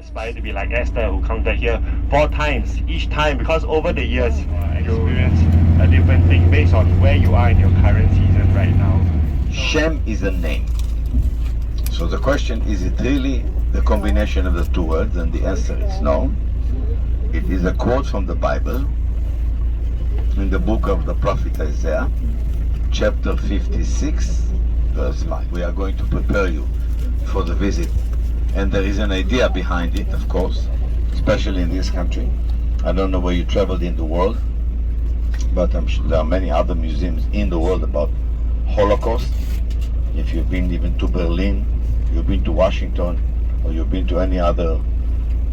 aspire to be like Esther, who counted here 4 times, each time, because over the years you experience a different thing based on where you are in your current season right now. Shem is a name. So the question, is it really the combination of the two words? And the answer is no. It is a quote from the Bible in the book of the prophet Isaiah, chapter 56, verse 5. We are going to prepare you for the visit. And there is an idea behind it, of course, especially in this country. I don't know where you traveled in the world, but I'm sure there are many other museums in the world about Holocaust. If you've been even to Berlin, you've been to Washington, or you've been to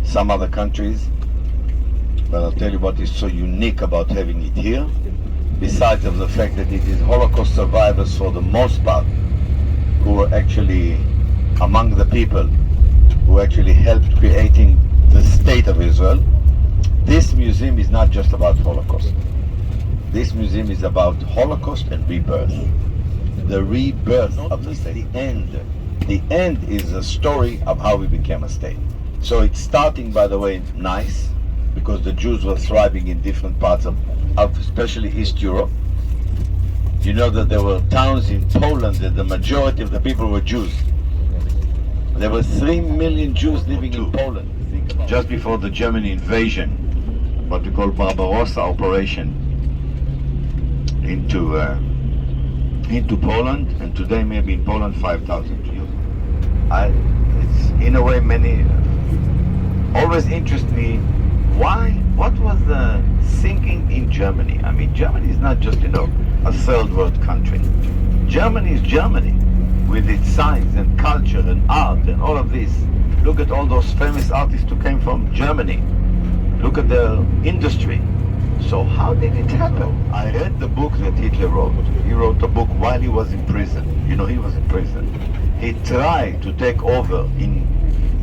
some other countries. But I'll tell you what is so unique about having it here, besides of the fact that it is Holocaust survivors for the most part, who were actually among the people who actually helped creating the state of Israel. This museum is not just about Holocaust. This museum is about Holocaust and rebirth. The rebirth of the state. The end. The end is a story of how we became a state. So it's starting, by the way, nice, because the Jews were thriving in different parts of especially East Europe. You know that there were towns in Poland that the majority of the people were Jews. There were 3 million Jews living in Poland just before the German invasion, what we call Barbarossa operation, into Poland, and today maybe in Poland 5,000 Jews. It's in a way always interest me. What was the thinking in Germany? I mean, Germany is not just, a third world country. Germany is Germany, with its science and culture and art and all of this. Look at all those famous artists who came from Germany. Look at their industry. So how did it happen? I read the book that Hitler wrote. He wrote a book while he was in prison. He was in prison. He tried to take over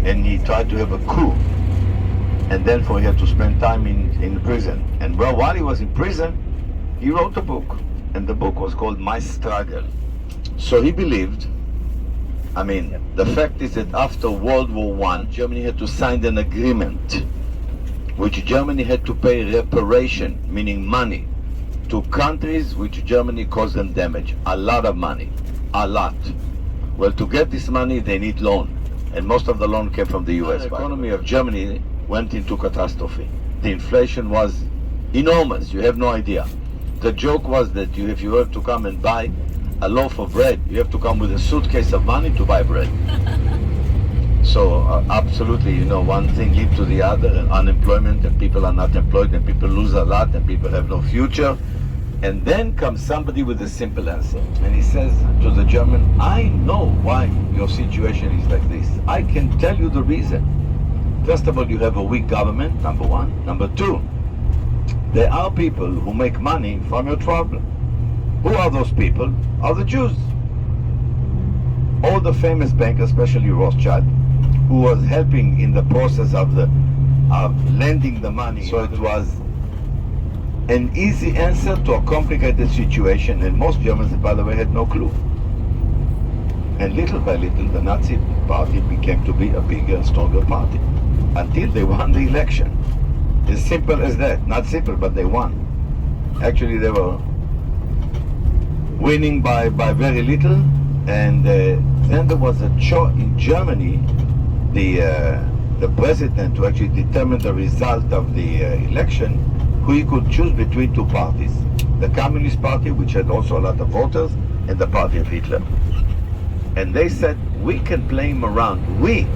and he tried to have a coup. And therefore he had to spend time in prison. And while he was in prison, he wrote a book. And the book was called My Struggle. So he believed, the fact is that after World War I, Germany had to sign an agreement which Germany had to pay reparation, meaning money, to countries which Germany caused them damage. A lot of money. A lot. Well, to get this money, they need loan. And most of the loan came from the US. The economy of Germany went into catastrophe. The inflation was enormous. You have no idea. The joke was that if you were to come and buy a loaf of bread, you have to come with a suitcase of money to buy bread. So absolutely, one thing leads to the other, and unemployment, and people are not employed, and people lose a lot, and people have no future. And then comes somebody with a simple answer, and he says to the German, I know why your situation is like this. I can tell you the reason. First of all, you have a weak government, number one. Number two, there are people who make money from your problem. Who are those people? Are the Jews. All the famous bankers, especially Rothschild, who was helping in the process of lending the money. So it was an easy answer to a complicated situation, and most Germans, by the way, had no clue. And little by little, the Nazi party became to be a bigger, stronger party, until they won the election. As simple as that. Not simple, but they won. Actually, they were winning by very little, and then there was a choice in Germany. The president to actually determine the result of the election, who he could choose between two parties: the Communist Party, which had also a lot of voters, and the party of Hitler. And they said, we can play him around. We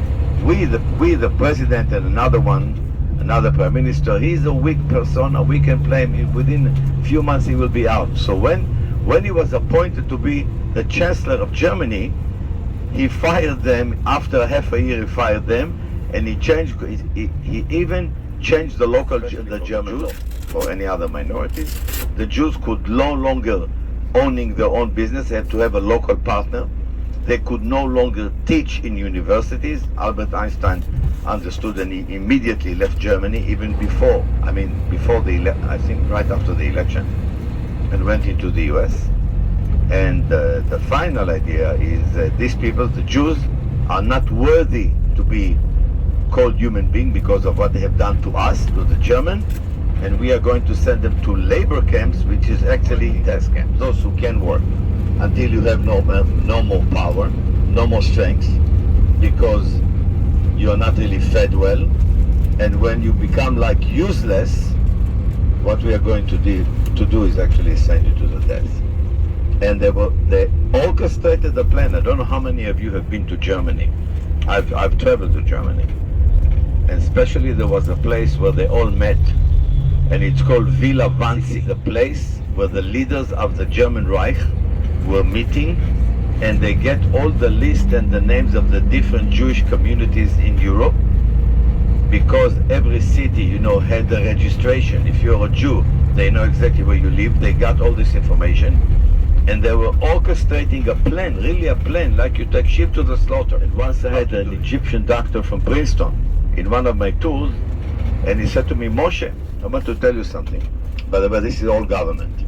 the president and another prime minister. He's a weak persona. We can play him. Within a few months, he will be out. So when he was appointed to be the Chancellor of Germany, he fired them. After half a year, he fired them, and he even changed the German law for any other minorities. The Jews could no longer owning their own business. They had to have a local partner. They could no longer teach in universities. Albert Einstein understood, and he immediately left Germany, even before I think right after the election, and went into the US. And the final idea is these people, the Jews, are not worthy to be called human being because of what they have done to us, to the German, and we are going to send them to labor camps, which is actually test camps. Those who can work until you have no more power, no more strength, because you are not really fed well, and when you become like useless, what we are going to do is actually send you to the death. And they orchestrated the plan. I don't know how many of you have been to Germany. I've traveled to Germany, and especially there was a place where they all met, and it's called Villa Wannsee, the place where the leaders of the German Reich were meeting, and they get all the list and the names of the different Jewish communities in Europe, because every city, you know, had the registration. If you're a Jew, they know exactly where you live. They got all this information, and they were orchestrating a plan, really a plan, like you take sheep to the slaughter. And once I had an Egyptian doctor from Princeton in one of my tours, and he said to me, Moshe, I want to tell you something. By the way, this is all government.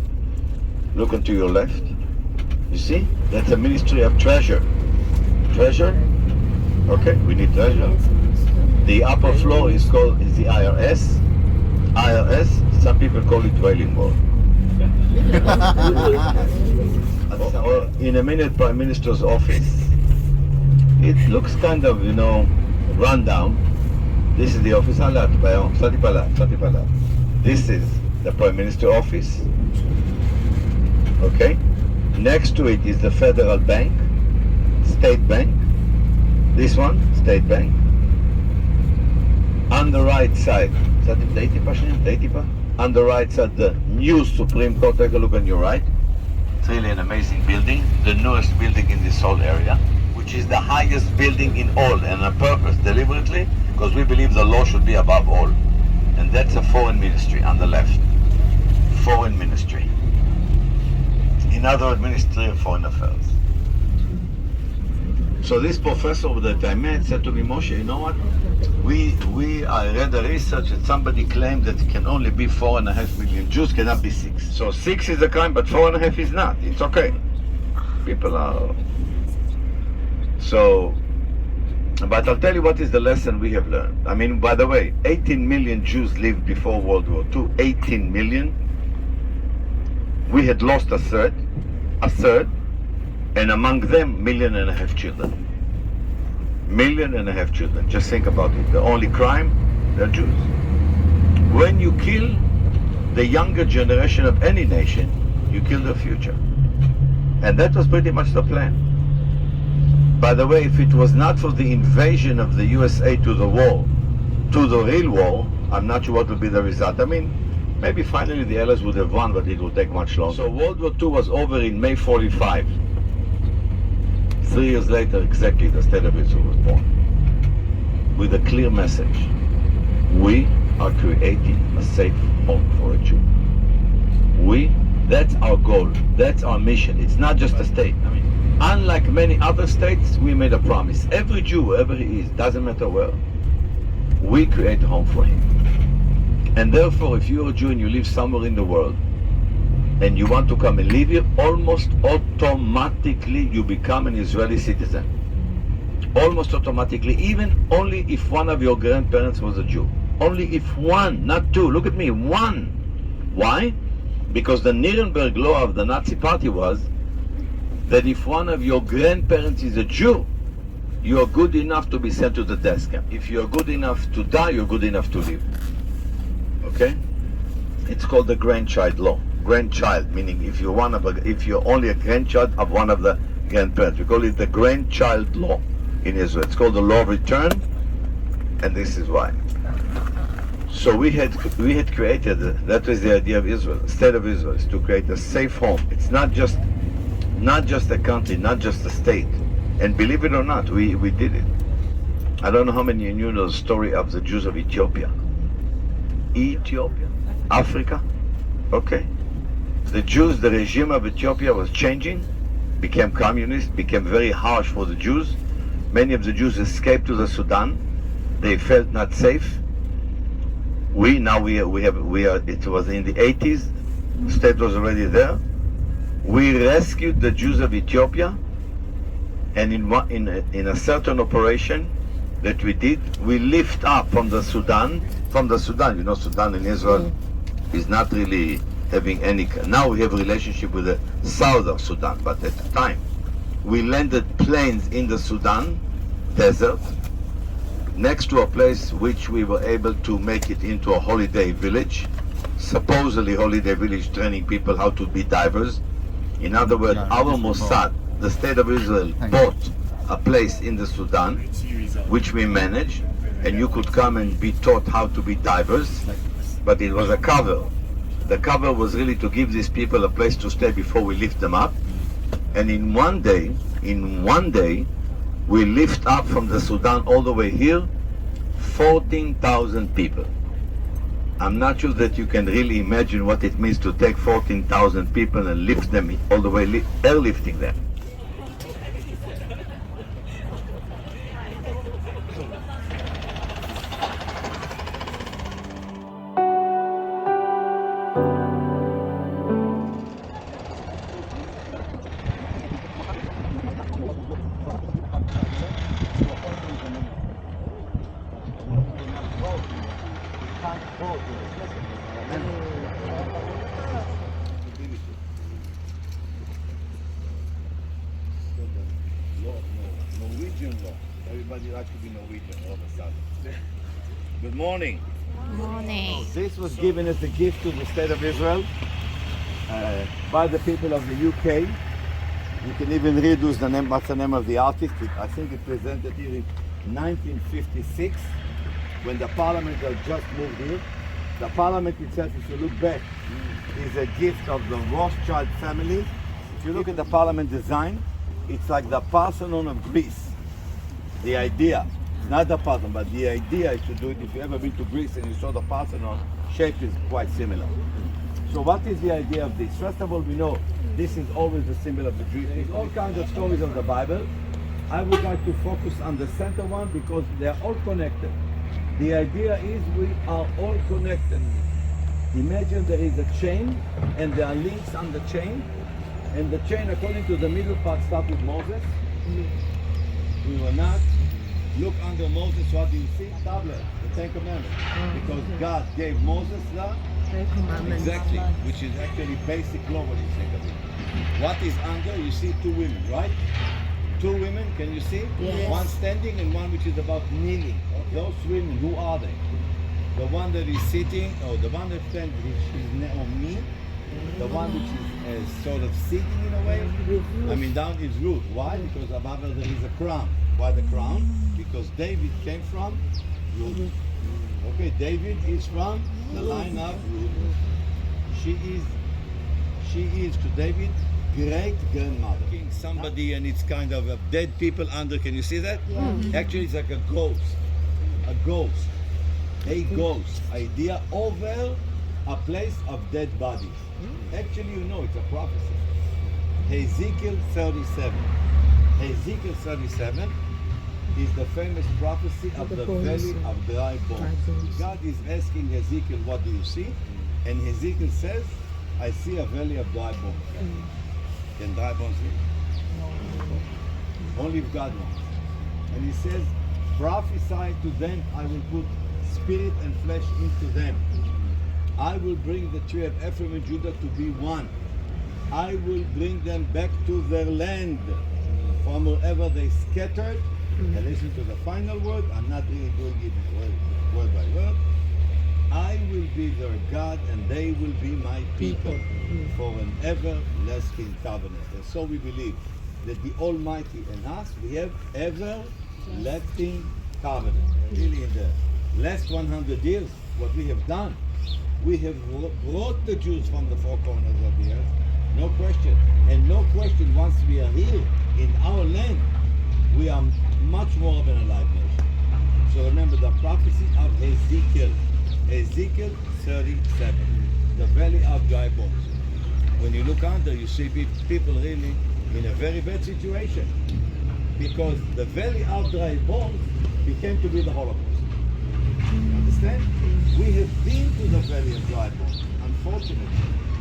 Look onto your left. You see? That's a Ministry of Treasure. Treasure? Okay, we need treasure. The upper floor is the IRS. IRS, some people call it Wailing Wall. Or in a minute, Prime Minister's office. It looks kind of, you know, run down. This is the office. This is the Prime Minister office. Okay? Next to it is the Federal Bank, State Bank. This one, State Bank. On the right side, on the right side, the new Supreme Court. Take a look on your right. It's really an amazing building, the newest building in this whole area, which is the highest building in all, and on purpose, deliberately, because we believe the law should be above all. And that's a foreign ministry on the left. Foreign ministry. In other words, Ministry of Foreign Affairs. So this professor that I met said to me, Moshe, you know what? I read the research that somebody claimed that it can only be 4.5 million Jews, cannot be 6. So 6 is a crime, but 4.5 is not. It's okay. People are... So, but I'll tell you what is the lesson we have learned. I mean, by the way, 18 million Jews lived before World War II. 18 million. We had lost a third, and among them, 1.5 million children. 1.5 million children. Just think about it. The only crime, they're Jews. When you kill the younger generation of any nation, you kill their future. And that was pretty much the plan. By the way, if it was not for the invasion of the USA to the war, to the real war, I'm not sure what would be the result. I mean, maybe finally the Allies would have won, but it would take much longer. So World War II was over in May 45. 3 years later, exactly, the State of Israel was born. With a clear message. We are creating a safe home for a Jew. That's our goal. That's our mission. It's not just a state. I mean, unlike many other states, we made a promise. Every Jew, wherever he is, doesn't matter where, we create a home for him. And therefore, if you're a Jew and you live somewhere in the world, and you want to come and live here, almost automatically you become an Israeli citizen. Almost automatically, even only if one of your grandparents was a Jew. Only if one, not two, look at me, one. Why? Because the Nuremberg law of the Nazi party was that if one of your grandparents is a Jew, you are good enough to be sent to the death camp. If you are good enough to die, you're good enough to live. Okay? It's called the grandchild law. Grandchild, meaning if you're only a grandchild of one of the grandparents. We call it the grandchild law in Israel. It's called the law of return, and this is why. So we had created, that was the idea of Israel, the state of Israel, is to create a safe home. It's not just a country, not just a state. And believe it or not, we did it. I don't know how many of you know the story of the Jews of Ethiopia. Ethiopia? Africa? Okay. The Jews, the regime of Ethiopia was changing, became communist, became very harsh for the Jews. Many of the Jews escaped to the Sudan. They felt not safe. It was in the 80s, the state was already there. We rescued the Jews of Ethiopia, and in a certain operation, that we did, we lift up from the Sudan, you know, Sudan and Israel is not really having any, now we have a relationship with the south of Sudan, but at the time, we landed planes in the Sudan desert, next to a place which we were able to make it into a holiday village, supposedly holiday village training people how to be divers. In other words, our Mossad, the state of Israel, bought a place in the Sudan, which we managed, and you could come and be taught how to be divers, but it was a cover. The cover was really to give these people a place to stay before we lift them up. And in one day, we lift up from the Sudan all the way here, 14,000 people. I'm not sure that you can really imagine what it means to take 14,000 people and lift them all the way, airlifting them. Everybody likes to be Norwegian all of a sudden. Good morning. Morning. This was given as a gift to the state of Israel by the people of the UK. You can even read what's the name of the artist. I think it presented here in 1956 when the parliament had just moved here. The parliament itself, if you look back, is a gift of the Rothschild family. If you look at the parliament design, it's like the Parthenon of Greece. The idea, not the Parthenon, but the idea is to do it. If you've ever been to Greece and you saw the Parthenon, shape is quite similar. So what is the idea of this? First of all, we know this is always the symbol of the Jews. There's all kinds of stories of the Bible. I would like to focus on the center one because they are all connected. The idea is we are all connected. Imagine there is a chain and there are links on the chain, and the chain, according to the middle part, starts with Moses. We were not. Look under Moses, what do you see? Tablet, the Ten Commandments. Because God gave Moses the exactly, which is actually basic law when you think of it. What is under? You see two women, right? Two women, can you see? Yes. One standing and one which is about kneeling. Those women, who are they? The one that is sitting, or the one that stands, which is on knee. The one which is sort of sitting in a way. I mean, down is Ruth. Why? Because above her there is a crown. Why the crown? Because David came from Ruth. Okay, David is from the line of Ruth. She is to David great grandmother. Somebody, and it's kind of a dead people under. Can you see that? Yeah. Actually, it's like a ghost. A ghost idea over a place of dead bodies. Actually, you know, it's a prophecy. Ezekiel 37. Ezekiel 37 is the famous prophecy of the valley of dry bones. God is asking Ezekiel, what do you see? And Ezekiel says, I see a valley of dry bones. Can dry bones live? Only if God wants. And he says, prophesy to them, I will put spirit and flesh into them. I will bring the tree of Ephraim and Judah to be one. I will bring them back to their land from wherever they scattered. And listen to the final word. I'm not really doing it word by word. I will be their God and they will be my people for an everlasting covenant. And so we believe that the Almighty and us, we have everlasting covenant. Really, in the last 100 years, what we have done, we have brought the Jews from the four corners of the earth, no question. And no question, once we are here in our land, we are much more of an alive nation. So remember the prophecy of Ezekiel. Ezekiel 37, the valley of dry bones. When you look under, you see people really in a very bad situation, because the valley of dry bones became to be the Holocaust. You understand? We have been to the valley of dry bones. Unfortunately,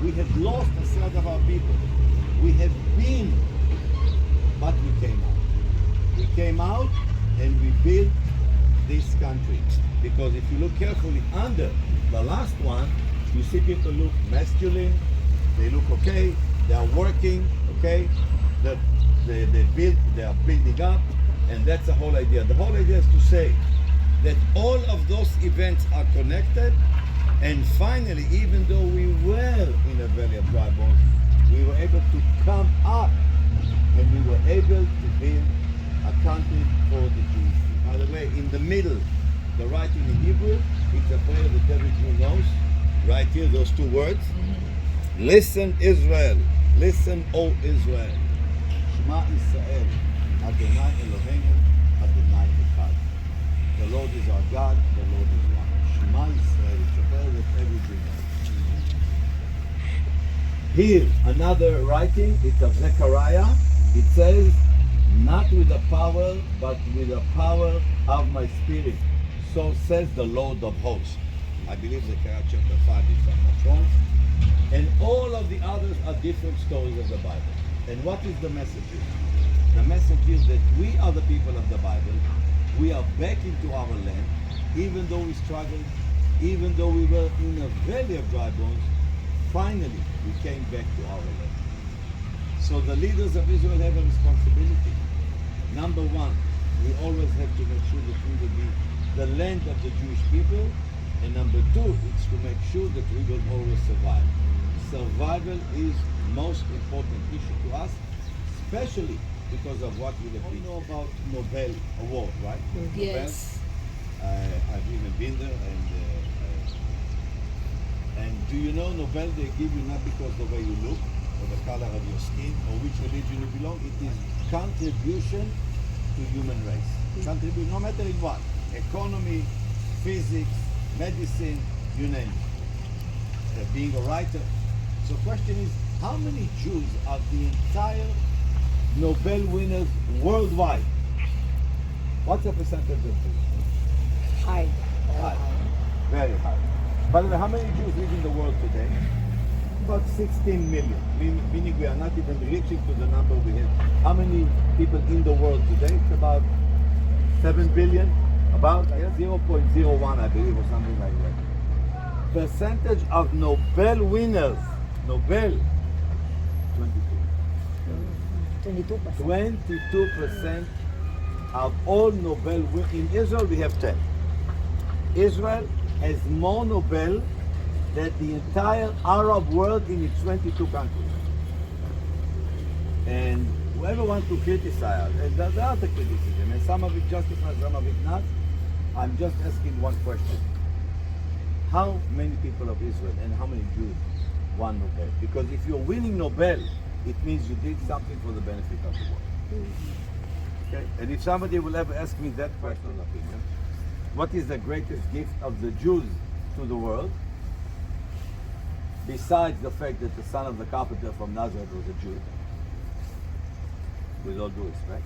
we have lost a third of our people. We have been, but we came out. We came out and we built this country. Because if you look carefully under the last one, you see people look masculine, they look okay, they are working, okay, they are building up, and that's the whole idea. The whole idea is to say that all of those events are connected, and finally, even though we were in a valley of dry bones, we were able to come up, and we were able to build a country for the Jews. By the way, in the middle, the writing in Hebrew, it's a prayer that every Jew knows. Right here, those two words. Listen, Israel. Listen, O Israel. Shema Israel. Adonai Eloheinu, Adonai Echad. The Lord is our God, the Lord is one. Shema Israel. It's a prayer that every Jew knows. Here, another writing, it's of Zechariah. It says, not with the power, but with the power of my spirit. So says the Lord of hosts. I believe Zechariah chapter 5, if I'm not wrong. And all of the others are different stories of the Bible. And what is the message? The message is that we are the people of the Bible. We are back into our land, even though we struggled, even though we were in a valley of dry bones. Finally, we came back to our land. So the leaders of Israel have a responsibility. Number one, we always have to make sure that we will be the land of the Jewish people. And number two, it's to make sure that we will always survive. Survival is the most important issue to us, especially because of what we have been. You know about Nobel Award, right? Yes. Nobel. I've even been there, and do you know Nobel they give you not because the way you look, or the color of your skin, or which religion you belong. It is contribution to human race. Contribution, no matter in what. Economy, physics, medicine, you name it. Being a writer. So the question is, how many Jews are the entire Nobel winners worldwide? What's the percentage of Jews? High. High. Very high. By the way, how many Jews live in the world today? About 16 million, meaning we are not even reaching to the number we have. How many people in the world today? It's about 7 billion, about 0.01, I believe, or something like that. Percentage of Nobel winners, Nobel, 22. 22% of all Nobel winners. In Israel, we have 10. Israel has more Nobel than the entire Arab world in its 22 countries. And whoever wants to criticize, and there are the criticism, and some of it justified, some of it not. I'm just asking one question. How many people of Israel and how many Jews won Nobel? Because if you're winning Nobel, it means you did something for the benefit of the world. Okay? And if somebody will ever ask me that personal opinion, what is the greatest gift of the Jews to the world? Besides the fact that the son of the carpenter from Nazareth was a Jew, with all due respect,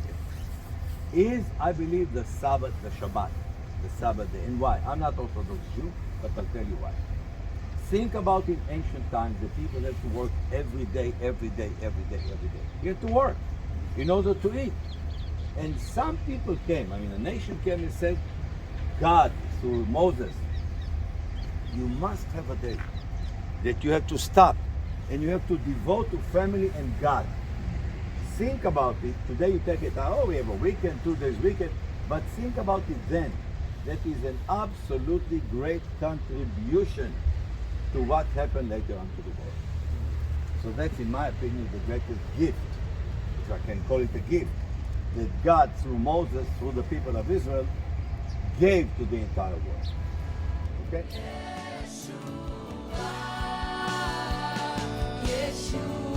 is, I believe, the Sabbath, the Shabbat, the Sabbath day. And why? I'm not Orthodox Jew, but I'll tell you why. Think about in ancient times, the people had to work every day. You had to work in order to eat. And some people came, a nation came and said, God, through Moses, you must have a day that you have to stop and you have to devote to family and God. Think about it. Today you take it out, oh, we have a weekend, 2 days weekend, but think about it then. That is an absolutely great contribution to what happened later on to the world. So that's, in my opinion, the greatest gift, if I can call it a gift, that God, through Moses, through the people of Israel, gave to the entire world. Okay? Yeshua.